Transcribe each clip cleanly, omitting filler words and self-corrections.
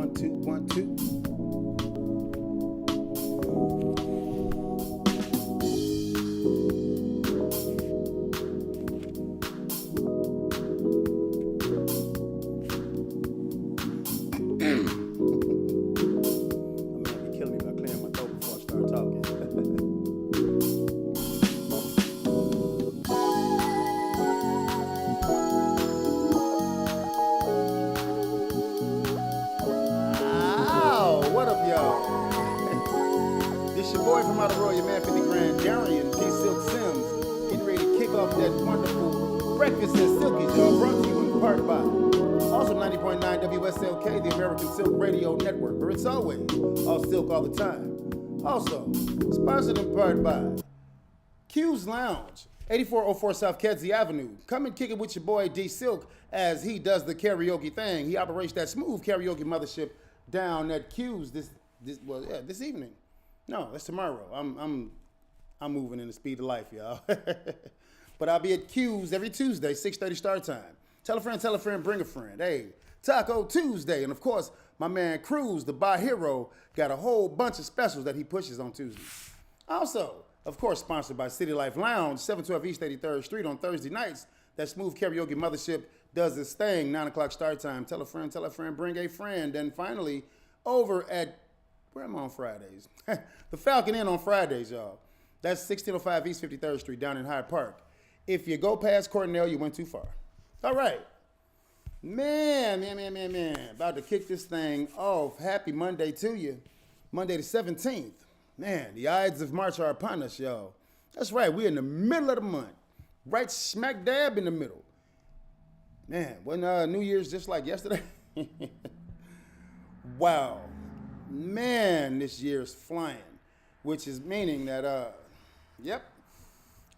1 2 1 2. I'm gonna be killing me by clearing my throat before I start talking. What up, y'all? This your boy from out of Royal, your man 50 grand, Darian, Silk Sims, getting ready to kick off that wonderful breakfast at Silky's, y'all, brought to you in part by also 90.9 WSLK, the American Silk Radio Network, where it's always all silk all the time. Also, sponsored in part by Q's Lounge, 8404 South Kedzie Avenue. Come and kick it with your boy D Silk as he does the karaoke thing. He operates that smooth karaoke mothership down at Q's this evening. No, that's tomorrow. I'm moving in the speed of life, y'all. But I'll be at Q's every Tuesday, 6:30 start time. Tell a friend, bring a friend. Hey, Taco Tuesday. And of course, my man Cruz, the bar hero, got a whole bunch of specials that he pushes on Tuesdays. Also, of course, sponsored by City Life Lounge, 712 East 83rd Street on Thursday nights. That smooth karaoke mothership does its thing, 9 o'clock start time. Tell a friend, bring a friend. And finally, over at, where am I on Fridays? The Falcon Inn on Fridays, y'all. That's 1605 East 53rd Street down in Hyde Park. If you go past Cornell, you went too far. All right. Man. About to kick this thing off. Happy Monday to you. Monday the 17th. Man, the Ides of March are upon us, y'all. That's right. We're in the middle of the month. Right smack dab in the middle. Man, wasn't New Year's just like yesterday? Wow. Man, this year's flying. Which is meaning that, yep,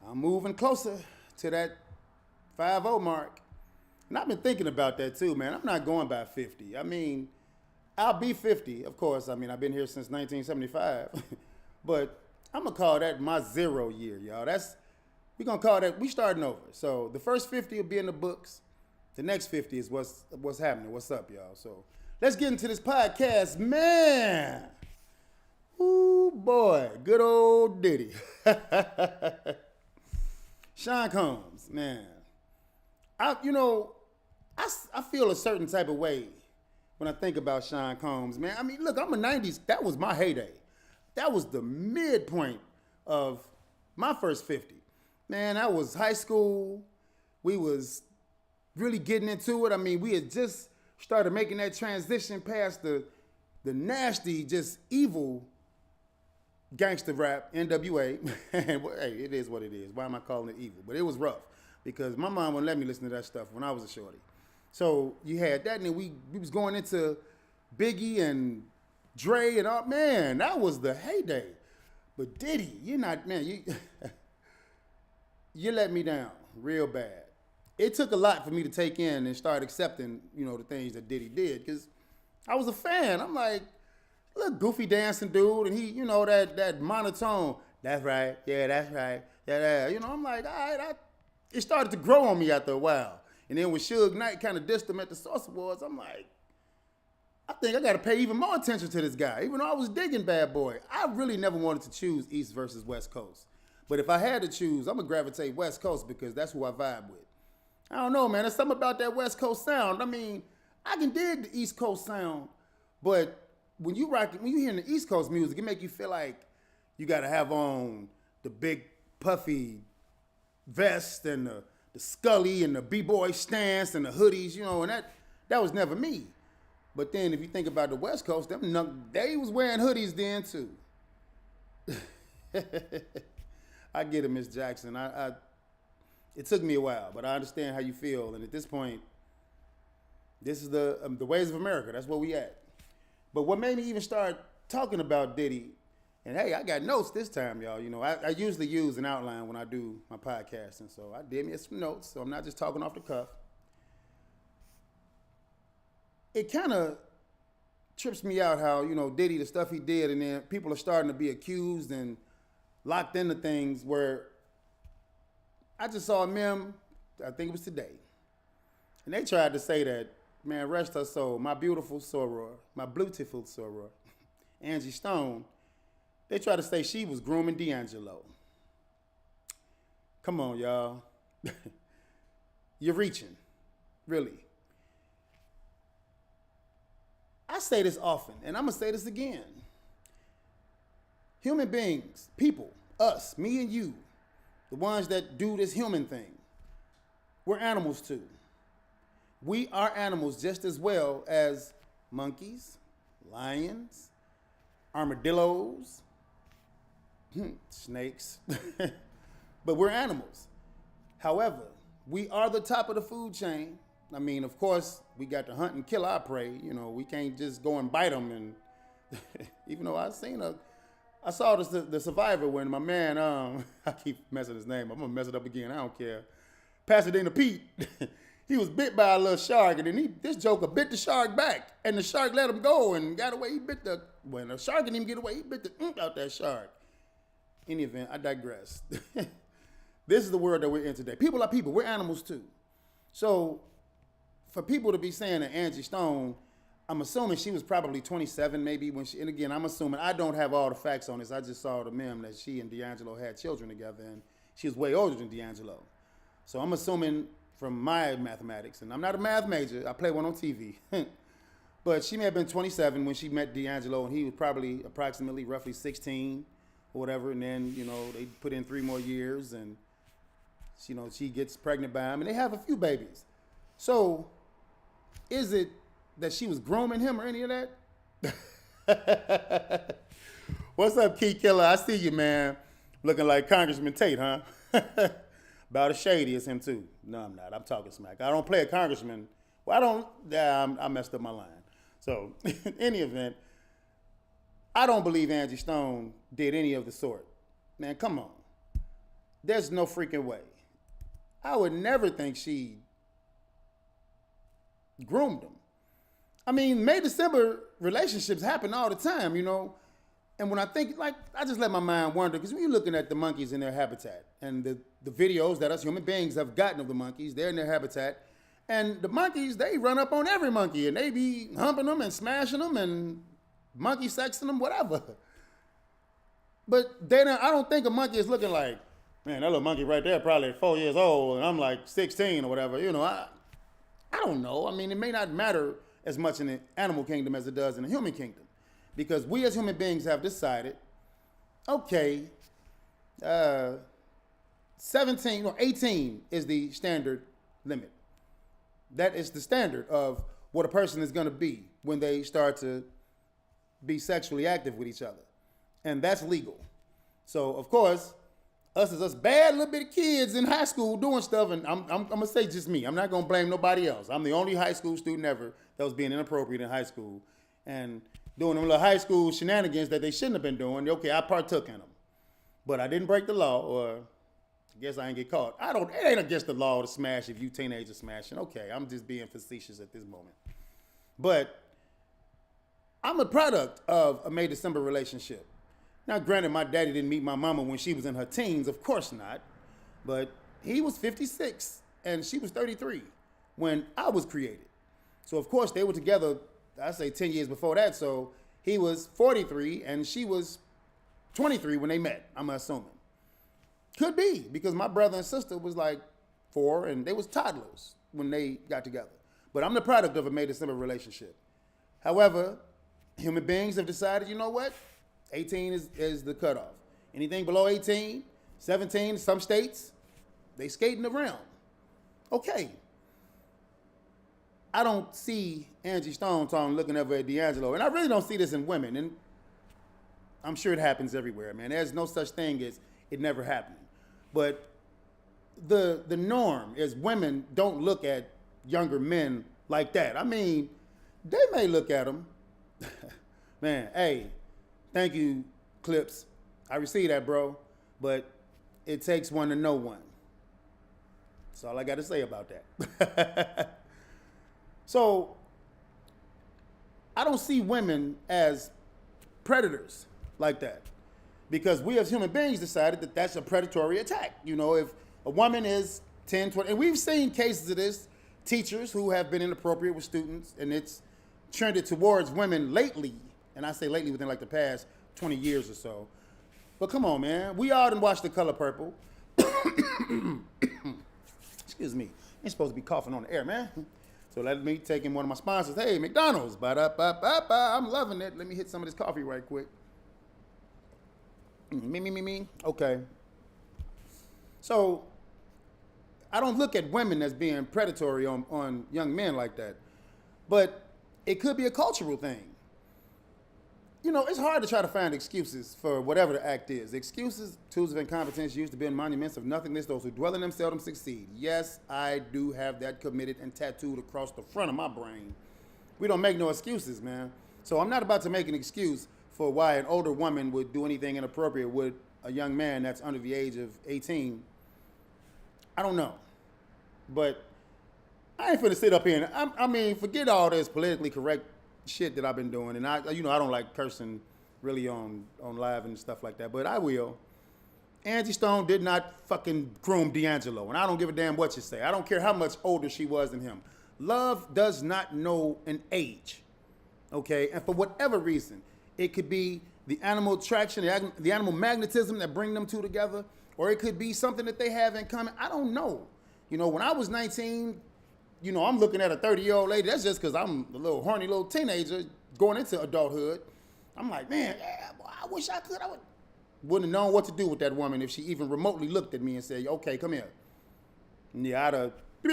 I'm moving closer to that 5-0 mark. And I've been thinking about that too, man. I'm not going by 50. I mean, I'll be 50, of course. I mean, I've been here since 1975. But I'm going to call that my 0 year, y'all. We're going to call that, we starting over. So the first 50 will be in the books. The next 50 is what's happening. What's up, y'all? So let's get into this podcast, man. Ooh, boy. Good old Diddy. Sean Combs, man. I feel a certain type of way when I think about Sean Combs, man. I mean, look, I'm a 90s. That was my heyday. That was the midpoint of my first 50. Man, that was high school. We was really getting into it. I mean, we had just started making that transition past the nasty, just evil gangster rap, NWA. And hey, it is what it is. Why am I calling it evil? But it was rough because my mom wouldn't let me listen to that stuff when I was a shorty. So you had that, and then we was going into Biggie and Dre and all. Man, that was the heyday. But Diddy, you let me down real bad. It took a lot for me to take in and start accepting, the things that Diddy did, because I was a fan. I'm like, look, goofy dancing dude, and he, that monotone. That's right. Yeah, that's right. Yeah. I'm like, all right. It started to grow on me after a while. And then when Suge Knight kind of dissed him at the Source Awards, I'm like, I think I got to pay even more attention to this guy. Even though I was digging Bad Boy, I really never wanted to choose East versus West Coast. But if I had to choose, I'm going to gravitate West Coast because that's who I vibe with. I don't know, man. There's something about that West Coast sound. I mean, I can dig the East Coast sound, but when you hear the East Coast music, it make you feel like you got to have on the big puffy vest and the Scully and the B-boy stance and the hoodies, and that was never me. But then if you think about the West Coast, they was wearing hoodies then too. I get it, Miss Jackson. It took me a while, but I understand how you feel. And at this point, this is the ways of America. That's where we at. But what made me even start talking about Diddy, and hey, I got notes this time, y'all. I usually use an outline when I do my podcast, and so I did me some notes, so I'm not just talking off the cuff. It kind of trips me out how, Diddy, the stuff he did, and then people are starting to be accused and locked into things where I just saw a meme, I think it was today, and they tried to say that man, rest her soul, my beautiful soror, my beautiful soror, Angie Stone, they try to say she was grooming D'Angelo. Come on, y'all. You're reaching, really. I say this often, and I'm going to say this again. Human beings, people, us, me and you, the ones that do this human thing, we're animals too. We are animals just as well as monkeys, lions, armadillos, snakes, but we're animals. However, we are the top of the food chain. I mean, of course, we got to hunt and kill our prey. You know, we can't just go and bite them. And even though I saw the Survivor when my man, I keep messing his name up. I'm gonna mess it up again. I don't care. Pasadena Pete, he was bit by a little shark, and then this joker bit the shark back, and the shark let him go and got away. When the shark didn't even get away, he bit the out that shark. In any event, I digress. This is the world that we're in today. People are people. We're animals too. So for people to be saying that Angie Stone, I'm assuming she was probably 27 maybe when she, and again, I'm assuming, I don't have all the facts on this. I just saw the meme that she and D'Angelo had children together, and she was way older than D'Angelo. So I'm assuming from my mathematics, and I'm not a math major, I play one on TV, but she may have been 27 when she met D'Angelo, and he was probably approximately roughly 16 or whatever, and then, you know, they put in 3 more years, and, you know, she gets pregnant by him, and they have a few babies. So is it that she was grooming him or any of that? What's up, Key Killer? I see you, man. Looking like Congressman Tate, huh? About as shady as him, too. No, I'm not. I'm talking smack. I don't play a congressman. Well, I messed up my line. So, in any event, I don't believe Angie Stone did any of the sort. Man, come on. There's no freaking way. I would never think she groomed him. I mean, May-December relationships happen all the time, you know. And when I think, like, I just let my mind wander, because when you're looking at the monkeys in their habitat, and the videos that us human beings have gotten of the monkeys, they're in their habitat, and the monkeys, they run up on every monkey, and they be humping them and smashing them and monkey sexing them, whatever. But I don't think a monkey is looking like, man, that little monkey right there probably 4 years old, and I'm like 16 or whatever. You know, I don't know. I mean, it may not matter as much in the animal kingdom as it does in the human kingdom. Because we as human beings have decided, okay, 18 is the standard limit. That is the standard of what a person is going to be when they start to be sexually active with each other. And that's legal. So, of course, us bad little bit of kids in high school doing stuff, and I'm going to say just me. I'm not going to blame nobody else. I'm the only high school student ever that was being inappropriate in high school and doing them little high school shenanigans that they shouldn't have been doing. Okay, I partook in them. But I didn't break the law, or I guess I ain't get caught. It ain't against the law to smash if you teenagers smashing. Okay, I'm just being facetious at this moment. But I'm a product of a May-December relationship. Now, granted, my daddy didn't meet my mama when she was in her teens. Of course not. But he was 56 and she was 33 when I was created. So, of course, they were together, I say 10 years before that. So he was 43 and she was 23 when they met, I'm assuming. Could be, because my brother and sister was like 4 and they was toddlers when they got together. But I'm the product of a May-December relationship. However, human beings have decided, you know what? 18 is the cutoff. Anything below 18, 17, some states, they skating around. Okay. I don't see Angie Stone looking over at D'Angelo, and I really don't see this in women, and I'm sure it happens everywhere, man. There's no such thing as it never happening. But the norm is women don't look at younger men like that. I mean, they may look at them. Man, hey, thank you, Clips. I received that, bro. But it takes one to know one. That's all I got to say about that. So, I don't see women as predators like that. Because we as human beings decided that that's a predatory attack. You know, if a woman is 10, 20, and we've seen cases of this teachers who have been inappropriate with students, and it's trended towards women lately. And I say lately within like the past 20 years or so. But come on, man. We all done watched The Color Purple. Excuse me. Ain't supposed to be coughing on the air, man. So let me take in one of my sponsors. Hey, McDonald's. Ba-da-ba-ba-ba. I'm loving it. Let me hit some of this coffee right quick. Me. Okay. So I don't look at women as being predatory on young men like that. But it could be a cultural thing. You know, it's hard to try to find excuses for whatever the act is. Excuses, tools of incompetence used to build monuments of nothingness. Those who dwell in them seldom succeed. Yes, I do have that committed and tattooed across the front of my brain. We don't make no excuses, man. So I'm not about to make an excuse for why an older woman would do anything inappropriate with a young man that's under the age of 18. I don't know. But I ain't finna sit up here and, I mean, forget all this politically correct shit that I've been doing, and I don't like cursing really on live and stuff like that, but I will. Angie Stone did not fucking groom D'Angelo, and I don't give a damn what you say. I don't care how much older she was than him. Love does not know an age, okay? And for whatever reason, it could be the animal attraction, the animal magnetism that bring them two together, or it could be something that they have in common. I don't know. You know, when I was 19, you know, I'm looking at a 30-year-old lady. That's just because I'm a little horny little teenager going into adulthood. I'm like, man, I wish I could. Wouldn't have known what to do with that woman if she even remotely looked at me and said, okay, come here. Yeah, I'd have. But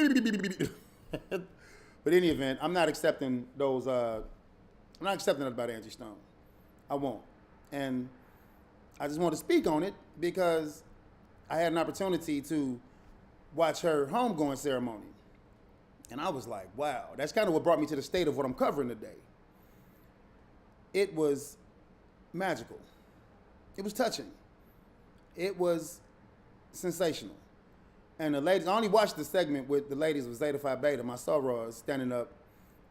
in any event, I'm not accepting those. I'm not accepting that about Angie Stone. I won't. And I just want to speak on it because I had an opportunity to watch her homegoing ceremony. And I was like, wow, that's kind of what brought me to the state of what I'm covering today. It was magical. It was touching. It was sensational. And the ladies, I only watched the segment with the ladies of Zeta Phi Beta, my sorors standing up.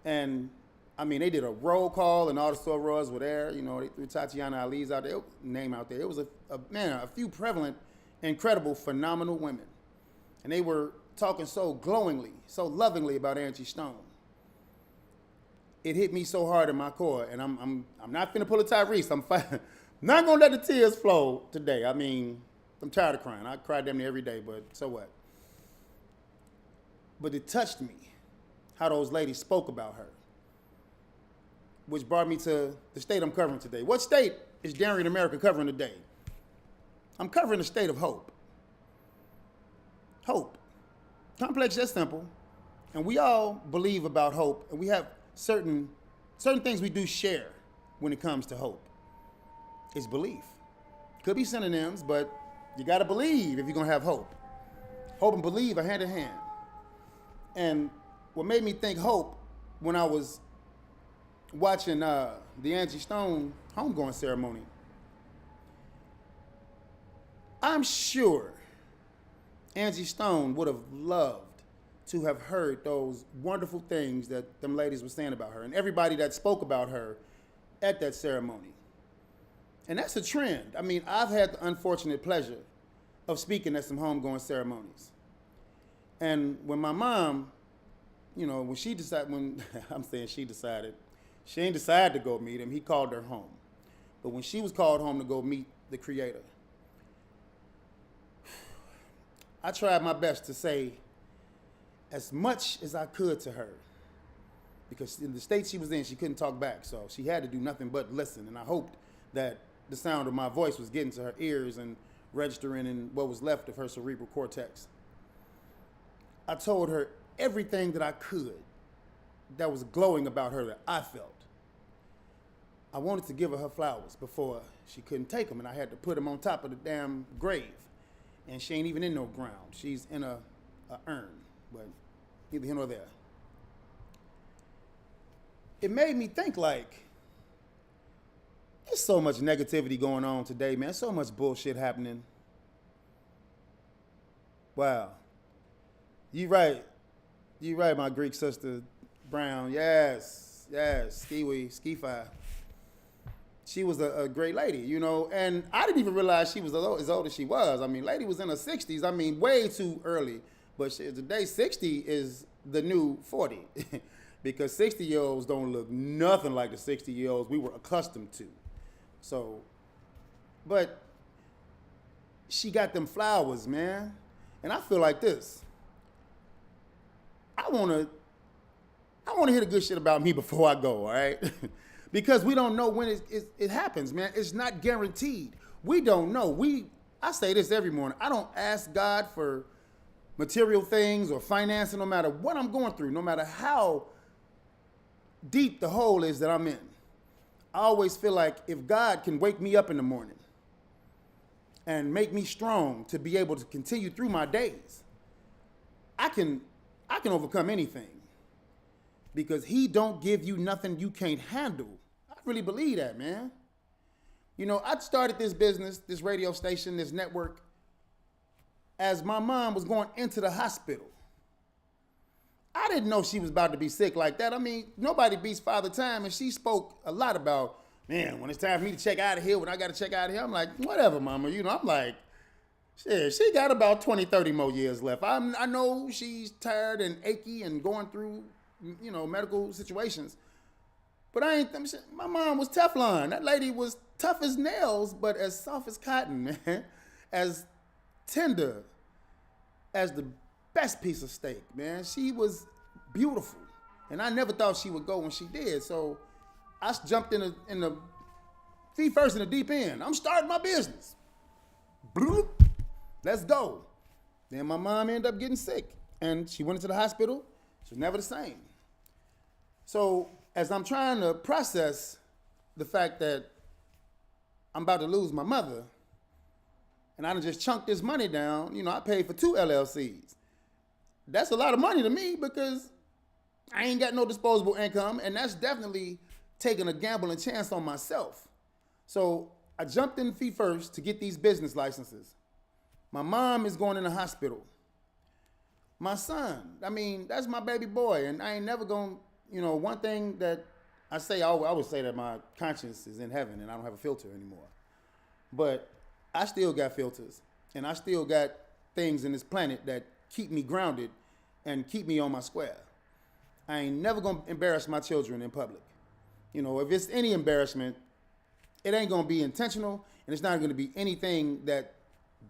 And I mean, they did a roll call and all the sorors were there. You know, they threw Tatiana Ali's out there, name out there. It was a few prevalent, incredible, phenomenal women. And they were talking so glowingly, so lovingly about Angie Stone. It hit me so hard in my core, and I'm not finna pull a Tyrese. I'm not gonna let the tears flow today. I mean, I'm tired of crying. I cry damn near every day, but so what? But it touched me how those ladies spoke about her, which brought me to the state I'm covering today. What state is Darian America covering today? I'm covering the state of hope. Hope. Complex yet simple, and we all believe about hope, and we have certain things we do share when it comes to hope. It's belief. Could be synonyms, but you gotta believe if you're gonna have hope. Hope and believe are hand in hand. And what made me think hope when I was watching the Angie Stone homegoing ceremony, I'm sure Angie Stone would have loved to have heard those wonderful things that them ladies were saying about her and everybody that spoke about her at that ceremony. And that's a trend. I mean, I've had the unfortunate pleasure of speaking at some homegoing ceremonies. And when my mom, you know, when she decided, I'm saying she decided, she ain't decided to go meet him, he called her home. But when she was called home to go meet the Creator, I tried my best to say as much as I could to her, because in the state she was in, she couldn't talk back, so she had to do nothing but listen, and I hoped that the sound of my voice was getting to her ears and registering in what was left of her cerebral cortex. I told her everything that I could that was glowing about her that I felt. I wanted to give her flowers before she couldn't take them, and I had to put them on top of the damn grave. And she ain't even in no ground. She's in a urn, but neither here nor there. It made me think, like, there's so much negativity going on today, man. So much bullshit happening. Wow. You right, my Greek sister, Brown. Yes, Ski-Fi. She was a great lady, you know, and I didn't even realize she was as old as she was. I mean, lady was in her 60s. I mean, way too early. But today, 60 is the new 40 because 60-year-olds don't look nothing like the 60-year-olds we were accustomed to. So, but she got them flowers, man. And I feel like this. I want to hear the good shit about me before I go, all right? Because we don't know when it happens, man. It's not guaranteed. We don't know. I say this every morning. I don't ask God for material things or financing, no matter what I'm going through, no matter how deep the hole is that I'm in. I always feel like if God can wake me up in the morning and make me strong to be able to continue through my days, I can overcome anything. Because he don't give you nothing you can't handle. I really believe that, man. You know, I started this business, this radio station, this network, as my mom was going into the hospital. I didn't know she was about to be sick like that. I mean, nobody beats Father Time, and she spoke a lot about, man, when it's time for me to check out of here, when I got to check out of here, I'm like, whatever, mama. You know, I'm like, shit, she got about 20, 30 more years left. I know she's tired and achy and going through, you know, medical situations. But my mom was Teflon. That lady was tough as nails, but as soft as cotton, man. As tender as the best piece of steak, man. She was beautiful. And I never thought she would go when she did. So I jumped in the feet first in the deep end. I'm starting my business. Bloop. Let's go. Then my mom ended up getting sick. And she went into the hospital. She was never the same. So as I'm trying to process the fact that I'm about to lose my mother, and I done just chunked this money down, you know, I paid for 2 LLCs. That's a lot of money to me because I ain't got no disposable income, and that's definitely taking a gamble and chance on myself. So I jumped in feet first to get these business licenses. My mom is going in the hospital. My son, I mean, that's my baby boy, and I ain't never gonna, you know, one thing that I would say that my conscience is in heaven and I don't have a filter anymore. But I still got filters, and I still got things in this planet that keep me grounded and keep me on my square. I ain't never gonna embarrass my children in public. You know, if it's any embarrassment, it ain't gonna be intentional, and it's not gonna be anything that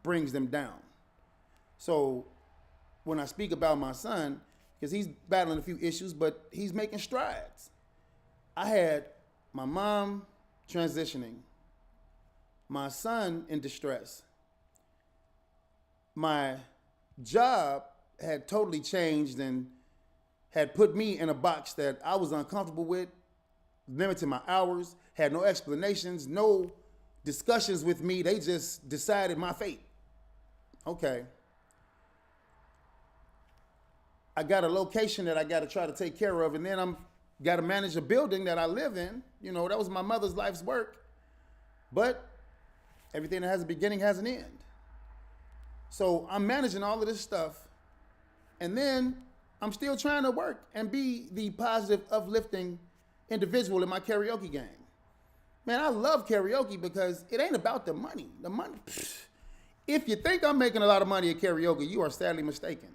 brings them down. So when I speak about my son, because he's battling a few issues, but he's making strides. I had my mom transitioning, my son in distress. My job had totally changed and had put me in a box that I was uncomfortable with, limited my hours, had no explanations, no discussions with me. They just decided my fate. Okay. I got a location that I got to try to take care of, and then I'm got to manage a building that I live in. You know, that was my mother's life's work. But everything that has a beginning has an end. So I'm managing all of this stuff, and then I'm still trying to work and be the positive, uplifting individual in my karaoke game. Man, I love karaoke because it ain't about the money. The money, if you think I'm making a lot of money at karaoke, you are sadly mistaken.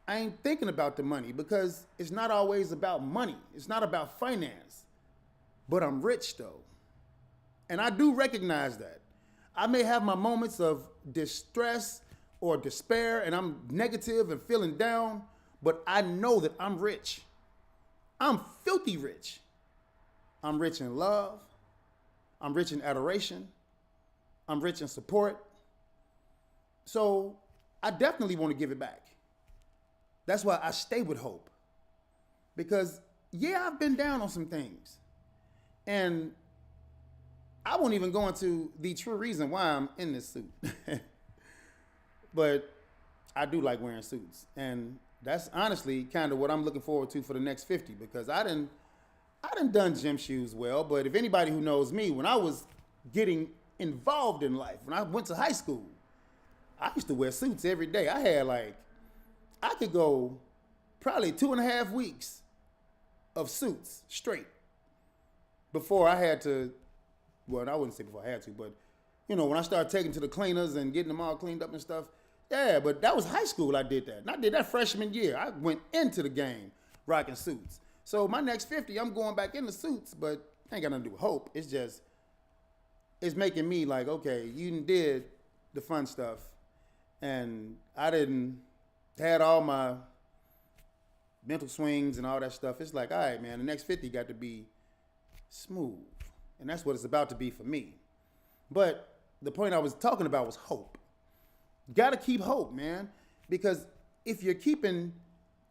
I ain't thinking about the money because it's not always about money. It's not about finance. But I'm rich though. And I do recognize that. I may have my moments of distress or despair and I'm negative and feeling down, but I know that I'm rich. I'm filthy rich. I'm rich in love. I'm rich in adoration. I'm rich in support. So I definitely want to give it back. That's why I stay with hope. Because, yeah, I've been down on some things. And I won't even go into the true reason why I'm in this suit. But I do like wearing suits. And that's honestly kind of what I'm looking forward to for the next 50, because I done gym shoes well, but if anybody who knows me, when I was getting involved in life, when I went to high school, I used to wear suits every day. I could go probably 2.5 weeks of suits straight before I had to, well, I wouldn't say before I had to, but, you know, when I started taking to the cleaners and getting them all cleaned up and stuff, Yeah, but that was high school I did that. And I did that freshman year. I went into the game rocking suits. So my next 50, I'm going back into suits, but ain't got nothing to do with hope. It's just, it's making me like, okay, you did the fun stuff, and I didn't had all my mental swings and all that stuff. It's like, all right, man, the next 50 got to be smooth. And that's what it's about to be for me. But the point I was talking about was hope. Got to keep hope, man, because if you're keeping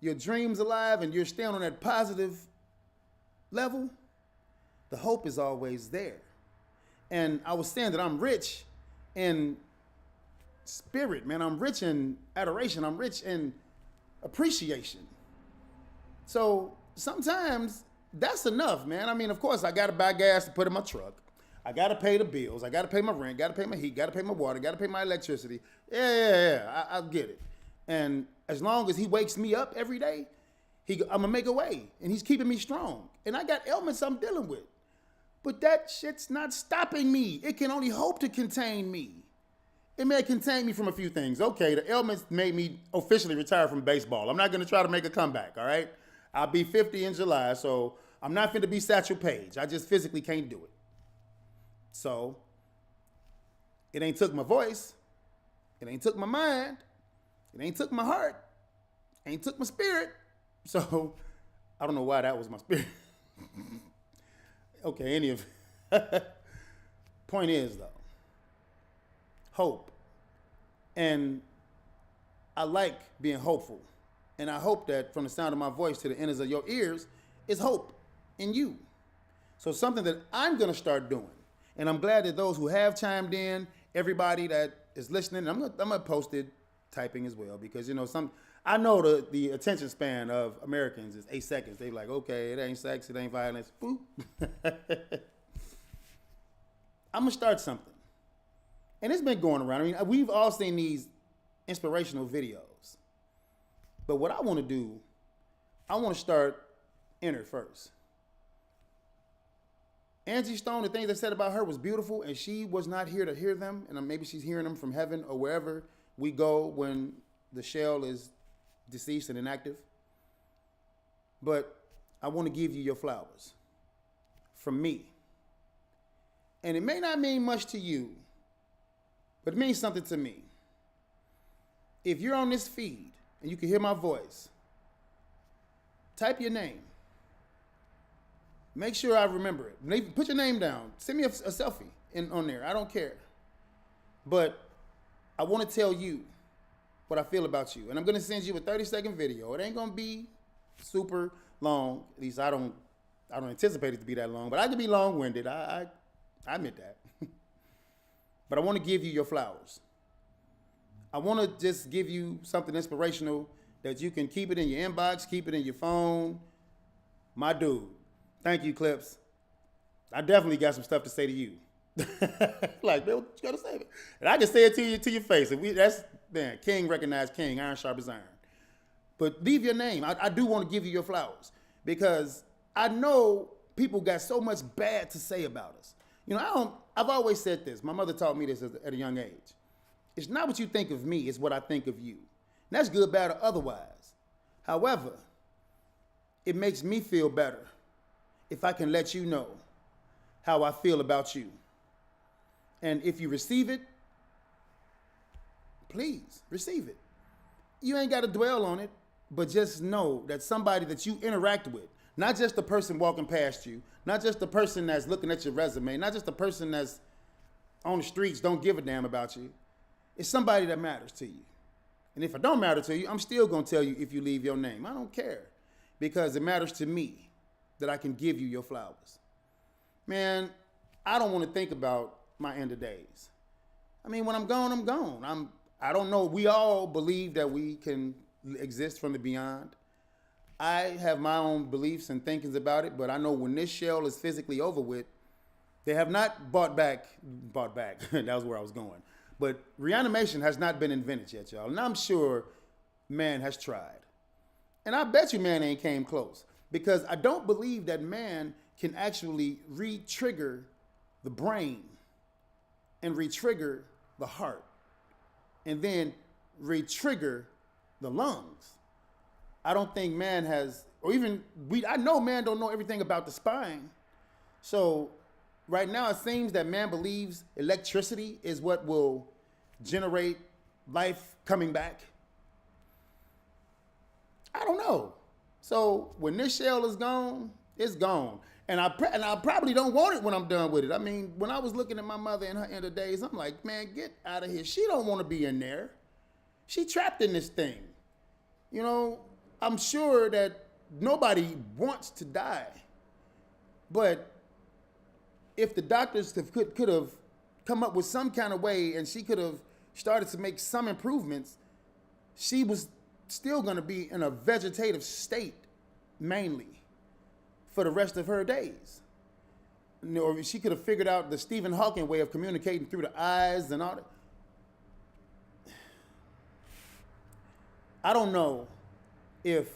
your dreams alive and you're staying on that positive level, the hope is always there. And I was saying that I'm rich in spirit, man. I'm rich in adoration. I'm rich in appreciation. So sometimes that's enough, man. I mean, of course, I got to buy gas to put in my truck. I got to pay the bills. I got to pay my rent. Got to pay my heat. Got to pay my water. Got to pay my electricity. Yeah. I get it. And as long as he wakes me up every day, I'm going to make a way. And he's keeping me strong. And I got ailments I'm dealing with. But that shit's not stopping me. It can only hope to contain me. It may contain me from a few things. Okay, the ailments made me officially retire from baseball. I'm not going to try to make a comeback, all right? I'll be 50 in July, so I'm not going to be Satchel Paige. I just physically can't do it. So it ain't took my voice. It ain't took my mind. It ain't took my heart. It ain't took my spirit. So I don't know why that was my spirit. Okay, any of point is, though, hope. And I like being hopeful. And I hope that from the sound of my voice to the ends of your ears is hope in you. So something that I'm going to start doing. And I'm glad that those who have chimed in, everybody that is listening, I'm going to post it typing as well. Because, you know, I know the attention span of Americans is 8 seconds. They like, okay, it ain't sex, it ain't violence. Boop. I'm going to start something. And it's been going around. I mean, we've all seen these inspirational videos. But what I want to do, I want to start inner first. Angie Stone, the things I said about her was beautiful, and she was not here to hear them. And maybe she's hearing them from heaven or wherever we go when the shell is deceased and inactive. But I want to give you your flowers from me. And it may not mean much to you, but it means something to me. If you're on this feed and you can hear my voice, type your name. Make sure I remember it. Put your name down. Send me a selfie on there. I don't care. But I want to tell you what I feel about you. And I'm going to send you a 30-second video. It ain't going to be super long. At least I don't anticipate it to be that long. But I can be long-winded. I admit that. But I want to give you your flowers. I want to just give you something inspirational that you can keep it in your inbox, keep it in your phone. My dude. Thank you, Clips. I definitely got some stuff to say to you. Like, man, what you got to say? And I can say it to your face. That's, man, king recognized king, iron sharp as iron. But leave your name. I do want to give you your flowers because I know people got so much bad to say about us. You know, I've always said this. My mother taught me this at a young age. It's not what you think of me, it's what I think of you. And that's good, bad, or otherwise. However, it makes me feel better if I can let you know how I feel about you. And if you receive it, please receive it. You ain't got to dwell on it, but just know that somebody that you interact with, not just the person walking past you, not just the person that's looking at your resume, not just the person that's on the streets, don't give a damn about you. It's somebody that matters to you. And if I don't matter to you, I'm still going to tell you if you leave your name. I don't care because it matters to me that I can give you your flowers. Man, I don't want to think about my end of days. I mean, when I'm gone, I'm gone. I don't know. We all believe that we can exist from the beyond. I have my own beliefs and thinkings about it, but I know when this shell is physically over with, they have not bought back. That was where I was going. But reanimation has not been invented yet, y'all. And I'm sure man has tried. And I bet you man ain't came close. Because I don't believe that man can actually re-trigger the brain and re-trigger the heart and then re-trigger the lungs. I don't think man has, or even I know man don't know everything about the spine. So right now it seems that man believes electricity is what will generate life coming back. I don't know. So when this shell is gone, it's gone. And I probably don't want it when I'm done with it. I mean, when I was looking at my mother in her end of days, I'm like, man, get out of here. She don't want to be in there. She trapped in this thing. You know, I'm sure that nobody wants to die. But if the doctors could have come up with some kind of way and she could have started to make some improvements, she was still going to be in a vegetative state mainly for the rest of her days. Or she could have figured out the Stephen Hawking way of communicating through the eyes and all that. I don't know if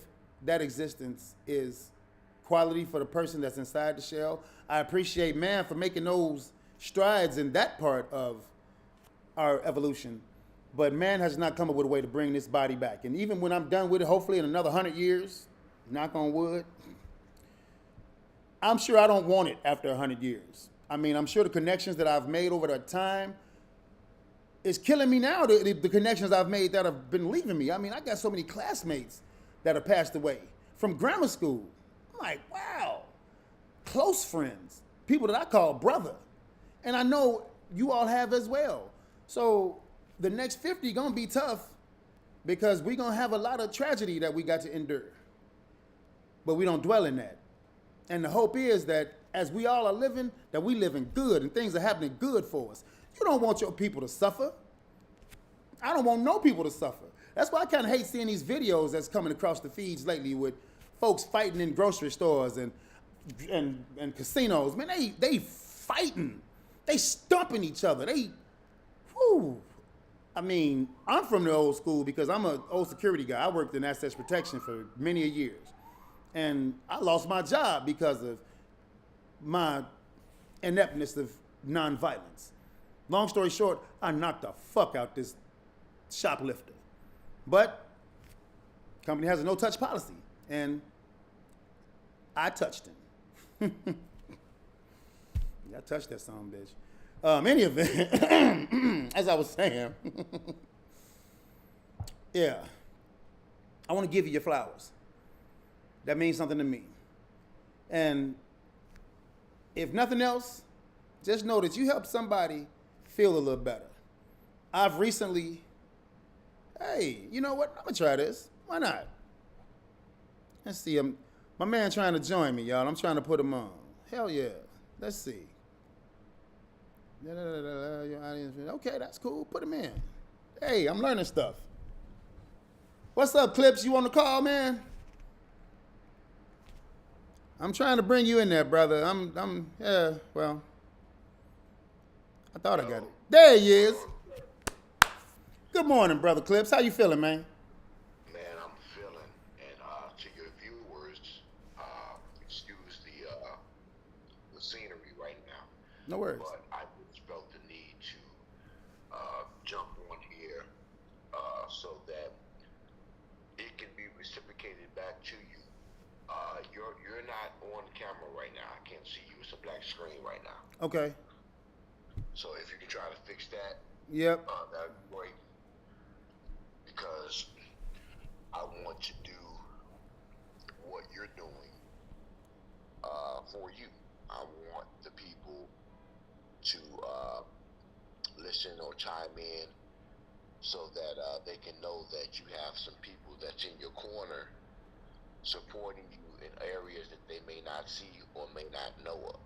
that existence is quality for the person that's inside the shell. I appreciate man for making those strides in that part of our evolution, but man has not come up with a way to bring this body back. And even when I'm done with it, hopefully in another 100 years, knock on wood, I'm sure I don't want it after 100 years. I mean, I'm sure the connections that I've made over that time is killing me now, the connections I've made that have been leaving me. I mean, I got so many classmates that have passed away from grammar school. I'm like, wow, close friends, people that I call brother. And I know you all have as well. So the next 50 gonna be tough because we gonna have a lot of tragedy that we got to endure. But we don't dwell in that. And the hope is that as we all are living, that we living good and things are happening good for us. You don't want your people to suffer. I don't want no people to suffer. That's why I kind of hate seeing these videos that's coming across the feeds lately with folks fighting in grocery stores and casinos. Man, they fighting. They stumping each other. Whew. I mean, I'm from the old school because I'm an old security guy. I worked in assets protection for many years. And I lost my job because of my ineptness of nonviolence. Long story short, I knocked the fuck out this shoplifter. But company has a no-touch policy, and I touched him. I touched that son of a bitch. Any event, as I was saying, yeah, I want to give you your flowers. That means something to me. And if nothing else, just know that you helped somebody feel a little better. I've recently, hey, you know what? I'm gonna try this. Why not? Let's see. My man trying to join me, y'all. I'm trying to put him on. Hell yeah. Let's see. Okay, that's cool. Put him in. Hey, I'm learning stuff. What's up, Clips? You on the call, man? I'm trying to bring you in there, brother. Yeah, well, I thought I got it. There he is. Good morning, brother Clips. How you feeling, man? Man, I'm feeling, and to your viewers, excuse the scenery right now. No worries. But I just felt the need to jump on here so that it can be reciprocated back to you. You're not on camera right now. I can't see you. It's a black screen right now. Okay. So if you can try to fix that, yep, that'd be great. Because I want to do what you're doing for you. I want the people to listen or chime in so that they can know that you have some people that's in your corner supporting you in areas that they may not see or may not know of.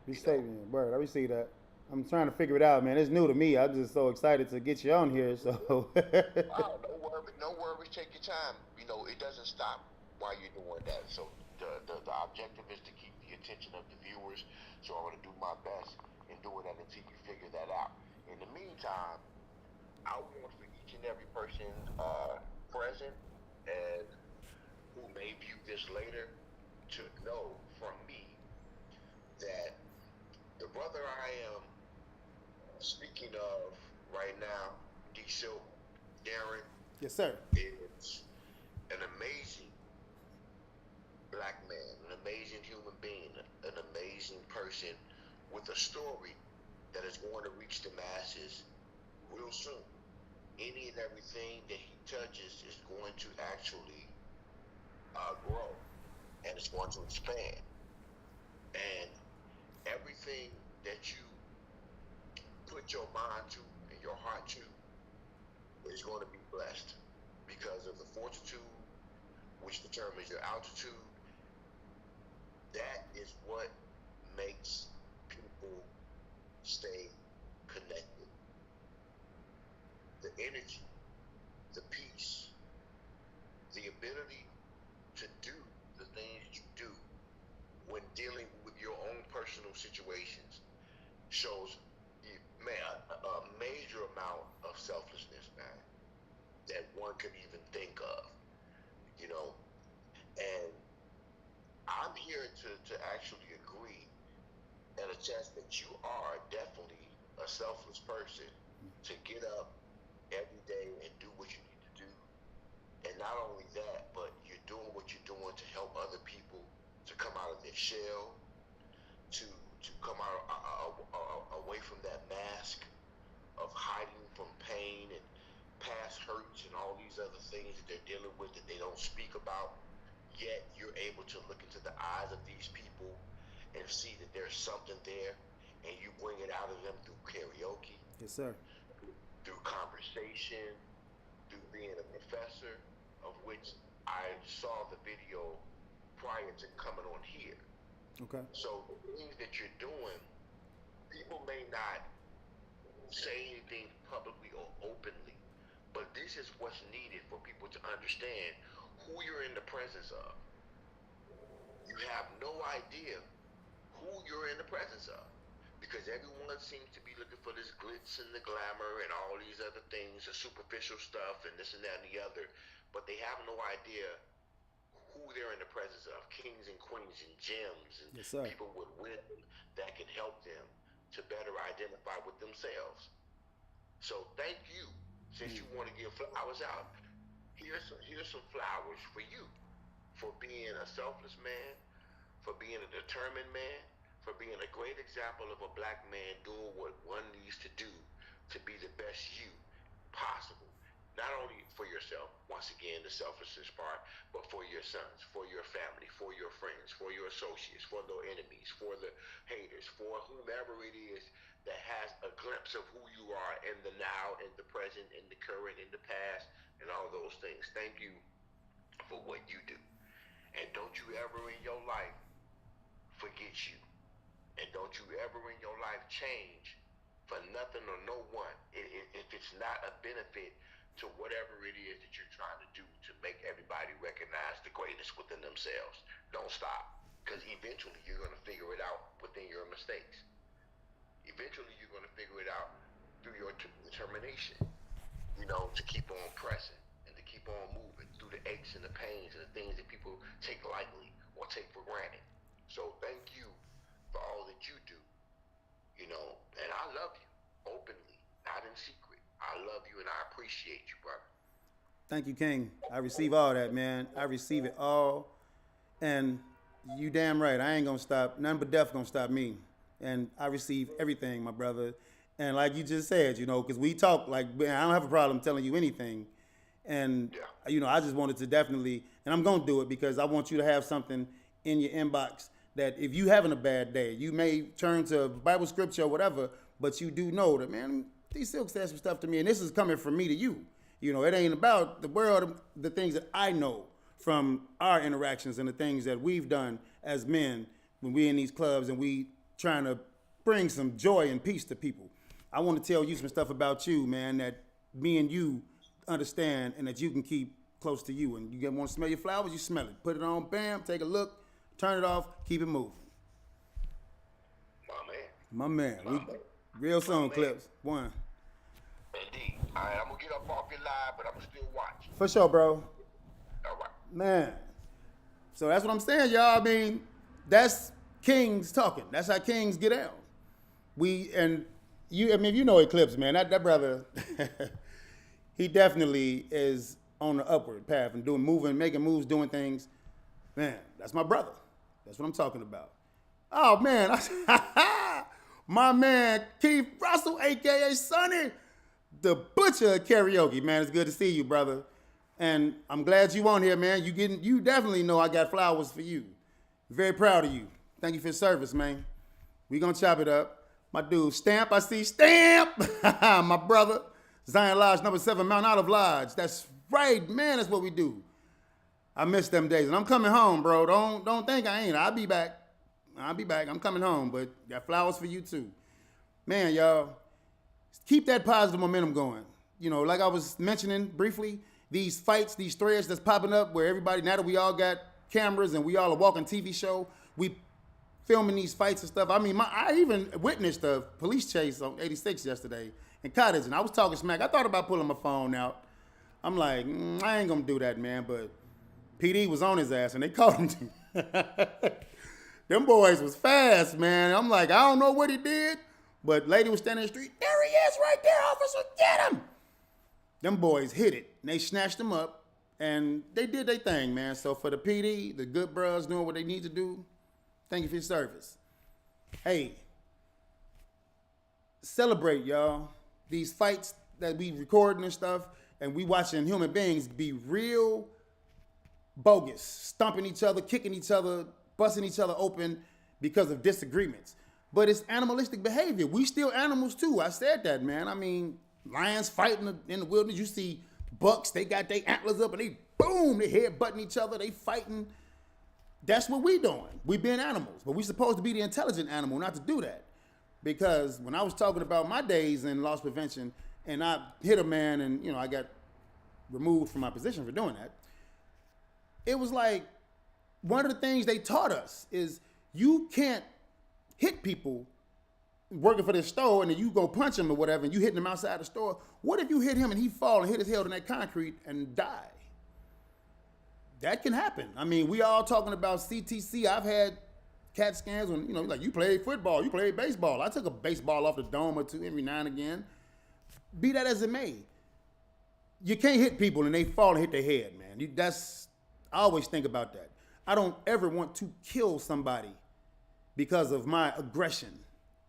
Be safe, man. Word, I see that. I'm trying to figure it out, man. It's new to me. I'm just so excited to get you on here. So. Wow, no worries. Take your time. You know, it doesn't stop while you're doing that. So the objective is to keep the attention of the viewers. So I'm going to do my best in doing that until you figure that out. In the meantime, I want for each and every person present and who may view this later to know from me that the brother I am speaking of right now, D Silk, Darren Yes, sir. is an amazing black man, an amazing human being, an amazing person with a story that is going to reach the masses real soon. Any and everything that he touches is going to actually grow, and it's going to expand. And everything that you put your mind to and your heart to is going to be blessed because of the fortitude, which determines your altitude. That is what makes people stay connected. The energy, the peace, the ability to do the things you do when dealing with your own personal situations shows, man, a major amount of selflessness, man, that one could even think of, you know. And I'm here to actually agree and attest that you are definitely a selfless person to get up every day and do what you need to do. And not only that, but you're doing what you're doing to help other people to come out of their shell, to come out away from that mask of hiding from pain and past hurts and all these other things that they're dealing with that they don't speak about. Yet you're able to look into the eyes of these people and see that there's something there, and you bring it out of them through karaoke, Yes, sir. through conversation, through being a professor, of which I saw the video prior to coming on here. Okay. So the things that you're doing, people may not say anything publicly or openly, but this is what's needed for people to understand who you're in the presence of. You have no idea who you're in the presence of, because everyone seems to be looking for this glitz and the glamour and all these other things, the superficial stuff and this and that and the other, but they have no idea who they're in the presence of. Kings and queens and gems and Yes, sir. people with wisdom that can help them to better identify with themselves. So thank you. Since you want to give flowers out, here's some flowers for you, for being a selfless man, for being a determined man, for being a great example of a black man doing what one needs to do to be the best you possible. Not only for yourself, once again, the selflessness part, but for your sons, for your family, for your friends, for your associates, for the enemies, for the haters, for whomever it is that has a glimpse of who you are in the now, in the present, in the current, in the past, and all those things. Thank you for what you do. And don't you ever in your life forget you. And don't you ever in your life change for nothing or no one if it's not a benefit to whatever it is that you're trying to do to make everybody recognize the greatness within themselves. Don't stop, because eventually you're going to figure it out within your mistakes. Eventually you're going to figure it out through your determination, to keep on pressing and to keep on moving through the aches and the pains and the things that people take lightly or take for granted. So thank you for all that you do, and I love you openly, not in secret. I love you and I appreciate you, brother. Thank you, King. I receive all that, man. I receive it all. And you damn right. I ain't gonna stop. None but death gonna stop me. And I receive everything, my brother. And like you just said, because we talk like, man, I don't have a problem telling you anything. And Yeah. I just wanted to definitely, and I'm gonna do it because I want you to have something in your inbox that if you having a bad day, you may turn to Bible scripture or whatever, but you do know that, man, these Silk said some stuff to me, and this is coming from me to you. It ain't about the world, the things that I know from our interactions and the things that we've done as men when we in these clubs and we trying to bring some joy and peace to people. I want to tell you some stuff about you, man, that me and you understand and that you can keep close to you. And you want to smell your flowers, you smell it. Put it on, bam, take a look, turn it off, keep it moving. My Man. Real soon, Clips. One. Indeed. All right, I'm going to get up off your live, but I'm still watching. For sure, bro. All right. Man. So that's what I'm saying, y'all. I mean, that's kings talking. That's how kings get out. If you know Eclipse, man, that brother, he definitely is on the upward path and making moves, doing things. Man, that's my brother. That's what I'm talking about. Oh man, my man Keith Russell, aka Sonny, the butcher of karaoke. Man, it's good to see you, brother. And I'm glad you on here, man. You definitely know I got flowers for you. Very proud of you. Thank you for your service, man. We gonna chop it up. My dude, Stamp, I see Stamp. My brother, Zion Lodge, number 7, Mount Olive Lodge. That's right, man, that's what we do. I miss them days, and I'm coming home, bro. Don't think I ain't. I'll be back. I'm coming home, but got flowers for you too. Man, y'all, keep that positive momentum going. You know, like I was mentioning briefly, these fights, these threads that's popping up where everybody, now that we all got cameras and we all a walking TV show, we filming these fights and stuff. I mean, I even witnessed a police chase on 86 yesterday in Cottage, and I was talking smack. I thought about pulling my phone out. I'm like, I ain't gonna do that, man, but PD was on his ass, and they caught him. Them boys was fast, man. I'm like, I don't know what he did, but lady was standing in the street. There he is right there, officer, get him. Them boys hit it, and they snatched him up, and they did their thing, man. So for the PD, the good bros doing what they need to do, thank you for your service. Hey, celebrate, y'all. These fights that we recording and stuff, and we watching human beings be real bogus, stomping each other, kicking each other, busting each other open because of disagreements. But it's animalistic behavior. We still animals too. I said that, man. I mean, lions fighting in the wilderness. You see bucks, they got their antlers up and they boom, they head butting each other, they fighting. That's what we doing. We being animals, but we supposed to be the intelligent animal, not to do that. Because when I was talking about my days in loss prevention and I hit a man and, you know, I got removed from my position for doing that, it was like one of the things they taught us is you can't hit people working for this store and then you go punch him or whatever and you hitting him outside the store. What if you hit him and he fall and hit his head on that concrete and die? That can happen. I mean, we all talking about CTC. I've had CAT scans when, you know, like you played football, you played baseball. I took a baseball off the dome or two every now and again. Be that as it may, you can't hit people and they fall and hit their head, man. I always think about that. I don't ever want to kill somebody because of my aggression,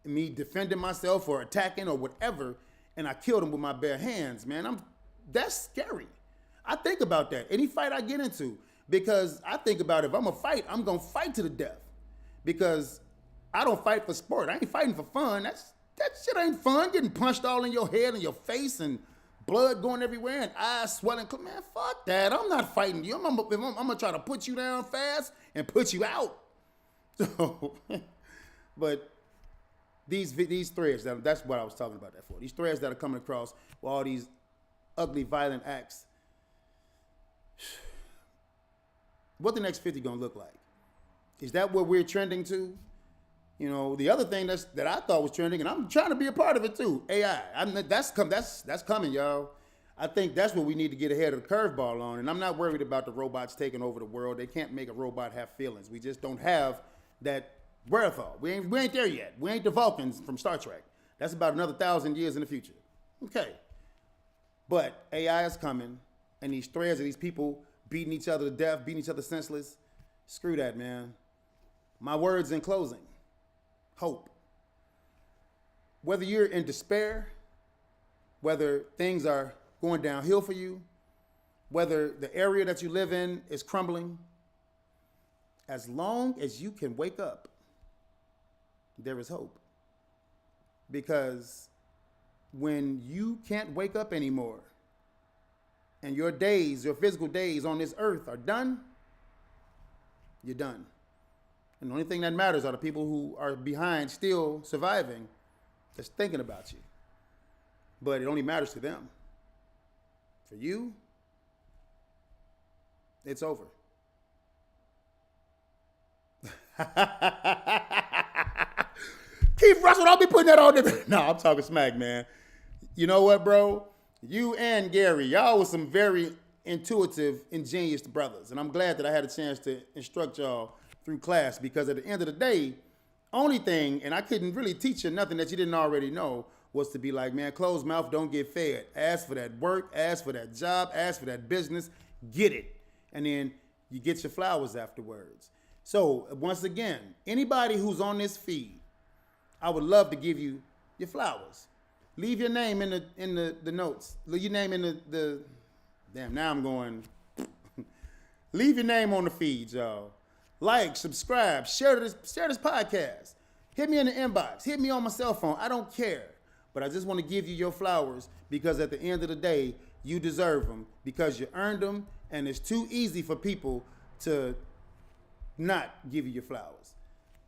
me defending myself or attacking or whatever, and I killed them with my bare hands, man. That's scary. I think about that any fight I get into, because I think about if I'm gonna fight, I'm gonna fight to the death, because I don't fight for sport. I ain't fighting for fun. That shit ain't fun. Getting punched all in your head and your face and blood going everywhere and eyes swelling. Man, fuck that. I'm not fighting you. I'm gonna try to put you down fast and put you out. So, but these threads, that's what I was talking about that for. These threads that are coming across with all these ugly, violent acts. What the next 50 gonna look like? Is that what we're trending to? You know, the other thing that I thought was trending, and I'm trying to be a part of it too, AI. That's coming, y'all. I think that's what we need to get ahead of the curveball on. And I'm not worried about the robots taking over the world. They can't make a robot have feelings. We just don't have that wherewithal. We ain't there yet. We ain't the Vulcans from Star Trek. That's about another 1,000 years in the future. Okay. But AI is coming, and these threads of these people beating each other to death, beating each other senseless. Screw that, man. My words in closing. Hope. Whether you're in despair, whether things are going downhill for you, whether the area that you live in is crumbling, as long as you can wake up, there is hope. Because when you can't wake up anymore and your days, your physical days on this earth are done, you're done. And the only thing that matters are the people who are behind still surviving, just thinking about you. But it only matters to them. For you, it's over. Keith Russell, don't be putting that on there. No, I'm talking smack, man. You know what, bro? You and Gary, y'all was some very intuitive, ingenious brothers. And I'm glad that I had a chance to instruct y'all through class, because at the end of the day, only thing, and I couldn't really teach you nothing that you didn't already know, was to be like, man, closed mouth don't get fed. Ask for that work, ask for that job, ask for that business, get it. And then you get your flowers afterwards. So once again, anybody who's on this feed, I would love to give you your flowers. Leave your name in the notes. Leave your name in the damn, now I'm going. Leave your name on the feed, y'all. Like, subscribe, share this podcast. Hit me in the inbox. Hit me on my cell phone. I don't care. But I just want to give you your flowers because at the end of the day, you deserve them because you earned them, and it's too easy for people to not give you your flowers.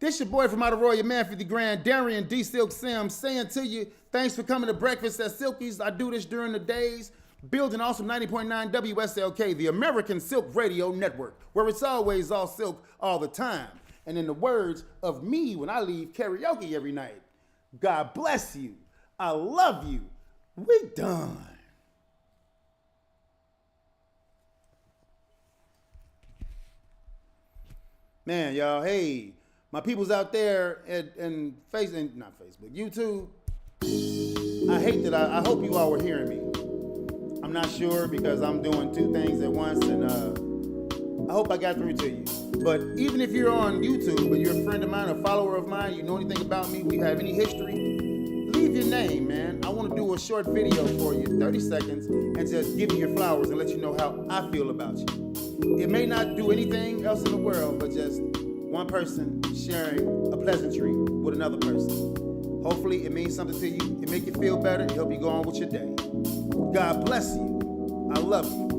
This your boy from out of Royal, your man 50 grand, Darian D. Silk Sims, saying to you, thanks for coming to breakfast at Silky's. I do this during the days. Building awesome 90.9 WSLK, the American Silk Radio Network, where it's always all silk all the time. And in the words of me when I leave karaoke every night, God bless you. I love you. We done. Man, y'all, hey, my peoples out there not Facebook, YouTube. I hope you all were hearing me. I'm not sure because I'm doing two things at once, and I hope I got through to you. But even if you're on YouTube, but you're a friend of mine, a follower of mine, you know anything about me, we have any history, leave your name, man. I want to do a short video for you, 30 seconds, and just give you your flowers and let you know how I feel about you. It may not do anything else in the world, but just one person sharing a pleasantry with another person. Hopefully it means something to you. It make you feel better. It help you go on with your day. God bless you. I love you.